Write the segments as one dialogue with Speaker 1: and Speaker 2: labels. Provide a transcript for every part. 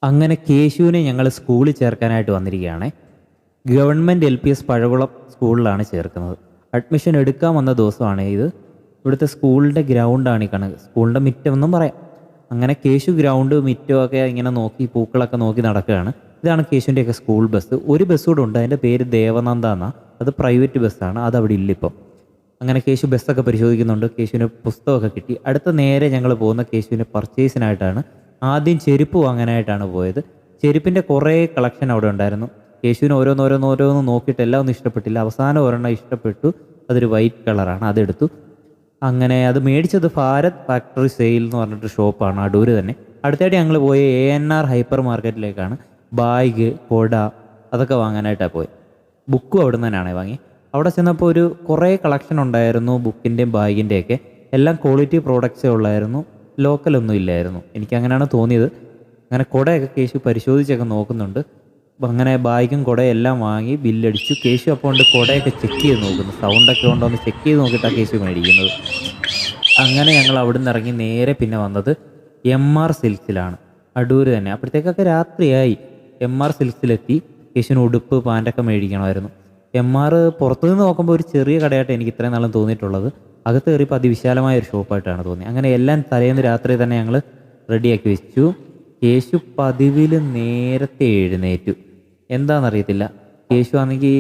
Speaker 1: അങ്ങനെ കേശുവിനെ ഞങ്ങൾ സ്കൂളിൽ ചേർക്കാനായിട്ട് വന്നിരിക്കുകയാണ്. ഗവൺമെൻറ് LPS പഴകുളം സ്കൂളിലാണ് ചേർക്കുന്നത്. അഡ്മിഷൻ എടുക്കാൻ വന്ന ദിവസമാണ് ഇത്. ഇവിടുത്തെ സ്കൂളിൻ്റെ ഗ്രൗണ്ടാണ് ഈ കാണുന്നത്, സ്കൂളിൻ്റെ മിറ്റമെന്നും പറയാം. അങ്ങനെ കേശു ഗ്രൗണ്ട് മിറ്റമൊക്കെ ഇങ്ങനെ നോക്കി പൂക്കളൊക്കെ നോക്കി നടക്കുകയാണ്. ഇതാണ് കേശുവിൻ്റെയൊക്കെ സ്കൂൾ ബസ്. ഒരു ബസ് കൂടെ ഉണ്ട്, അതിൻ്റെ പേര് ദേവനന്ദ എന്നാണ്. അത് പ്രൈവറ്റ് ബസ്സാണ്, അത് അവിടെ ഇല്ല ഇപ്പം. അങ്ങനെ കേശു ബസ്സൊക്കെ പരിശോധിക്കുന്നുണ്ട്. കേശുവിന് പുസ്തകമൊക്കെ കിട്ടി. അടുത്ത നേരെ ഞങ്ങൾ പോകുന്ന കേശുവിന് പർച്ചേസിനായിട്ടാണ്. ആദ്യം ചെരുപ്പ് വാങ്ങാനായിട്ടാണ് പോയത്. ചെരുപ്പിൻ്റെ കുറേ കളക്ഷൻ അവിടെ ഉണ്ടായിരുന്നു. കേശുവിന് ഓരോന്നോരോന്ന് നോക്കിയിട്ട് എല്ലാം ഒന്നും ഇഷ്ടപ്പെട്ടില്ല. അവസാനം ഒരെണ്ണം ഇഷ്ടപ്പെട്ടു, അതൊരു വൈറ്റ് കളറാണ്, അതെടുത്തു. അങ്ങനെ അത് മേടിച്ചത് ഭാരത് ഫാക്ടറി സെയിൽ എന്ന് പറഞ്ഞിട്ട് ഷോപ്പാണ് അടൂര് തന്നെ. അടുത്തായിട്ട് ഞങ്ങൾ പോയ ANR ഹൈപ്പർ മാർക്കറ്റിലേക്കാണ്. ബാഗ്, കൊട അതൊക്കെ വാങ്ങാനായിട്ടാണ് പോയത്. ബുക്കും അവിടെ നിന്ന് തന്നെയാണ് വാങ്ങി. അവിടെ ചെന്നപ്പോൾ ഒരു കുറേ കളക്ഷൻ ഉണ്ടായിരുന്നു, ബുക്കിൻ്റെയും ബാഗിൻ്റെയൊക്കെ. എല്ലാം ക്വാളിറ്റി പ്രോഡക്റ്റ്സേ ഉള്ളായിരുന്നു, ലോക്കലൊന്നും ഇല്ലായിരുന്നു. എനിക്കങ്ങനെയാണ് തോന്നിയത്. അങ്ങനെ കുടയൊക്കെ കേശു പരിശോധിച്ചൊക്കെ നോക്കുന്നുണ്ട്. അങ്ങനെ ബാഗും കുടയും എല്ലാം വാങ്ങി ബില്ലടിച്ചു. കേശു അപ്പോൾ കൊണ്ട് കുടയൊക്കെ ചെക്ക് ചെയ്ത് നോക്കുന്നു, സൗണ്ടൊക്കെ ഉണ്ടോ എന്ന് ചെക്ക് ചെയ്ത് നോക്കിയിട്ടാണ് കേശു മേടിക്കുന്നത്. അങ്ങനെ ഞങ്ങൾ അവിടെ നിന്ന് ഇറങ്ങി നേരെ പിന്നെ വന്നത് MR സിൽക്സിലാണ്, അടൂര് തന്നെ. അപ്പോഴത്തേക്കൊക്കെ രാത്രിയായി. MR സിൽക്സിലെത്തി. കേശുവിന് ഉടുപ്പ് പാൻറ്റൊക്കെ മേടിക്കണമായിരുന്നു. MR പുറത്തുനിന്ന് നോക്കുമ്പോൾ ഒരു ചെറിയ കടയായിട്ട് എനിക്ക് ഇത്രയും നാളും തോന്നിയിട്ടുള്ളത്. അകത്ത് കയറിയപ്പോൾ അതിവിശാലമായ ഒരു ഷോപ്പായിട്ടാണ് തോന്നി. അങ്ങനെ എല്ലാം തലേന്ന് രാത്രി തന്നെ ഞങ്ങൾ റെഡിയാക്കി വെച്ചു. കേശു പതിവിൽ നേരത്തെ എഴുന്നേറ്റു. എന്താണെന്നറിയത്തില്ല, കേശു ആണെങ്കിൽ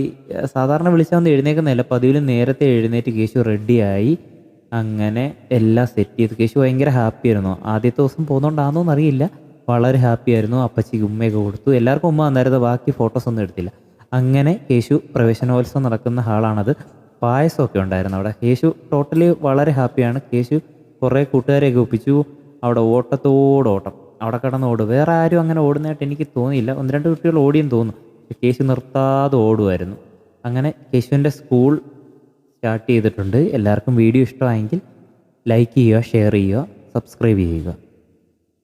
Speaker 1: സാധാരണ വിളിച്ചാൽ ഒന്ന് എഴുന്നേൽക്കുന്നില്ല, പതിവിൽ നേരത്തെ എഴുന്നേറ്റ് കേശു റെഡിയായി. അങ്ങനെ എല്ലാം സെറ്റ് ചെയ്തു. കേശു ഭയങ്കര ഹാപ്പി ആയിരുന്നു. ആദ്യത്തെ ദിവസം പോകുന്നതുകൊണ്ടാണെന്നോ അറിയില്ല, വളരെ ഹാപ്പി ആയിരുന്നു. അപ്പച്ചിക്ക് ഉമ്മയൊക്കെ കൊടുത്തു. എല്ലാവർക്കും ഉമ്മ വന്നായിരുന്നു, ബാക്കി ഫോട്ടോസൊന്നും എടുത്തില്ല. അങ്ങനെ കേശു പ്രവേശനോത്സവം നടക്കുന്ന ഹാളാണത്. പായസമൊക്കെ ഉണ്ടായിരുന്നു അവിടെ. കേശു ടോട്ടലി വളരെ ഹാപ്പിയാണ്. കേശു കുറേ കൂട്ടുകാരെയൊക്കെ ഒപ്പിച്ചു. അവിടെ ഓട്ടത്തോടോട്ടം, അവിടെ കിടന്ന് ഓടും. വേറെ ആരും അങ്ങനെ ഓടുന്നതായിട്ട് എനിക്ക് തോന്നിയില്ല. 1-2 കുട്ടികൾ ഓടിയെന്ന് തോന്നുന്നു. കേശു നിർത്താതെ ഓടുമായിരുന്നു. അങ്ങനെ കേശുവിൻ്റെ സ്കൂൾ സ്റ്റാർട്ട് ചെയ്തിട്ടുണ്ട്. എല്ലാവർക്കും വീഡിയോ ഇഷ്ടമായെങ്കിൽ ലൈക്ക് ചെയ്യുക, ഷെയർ ചെയ്യുക, സബ്സ്ക്രൈബ് ചെയ്യുക.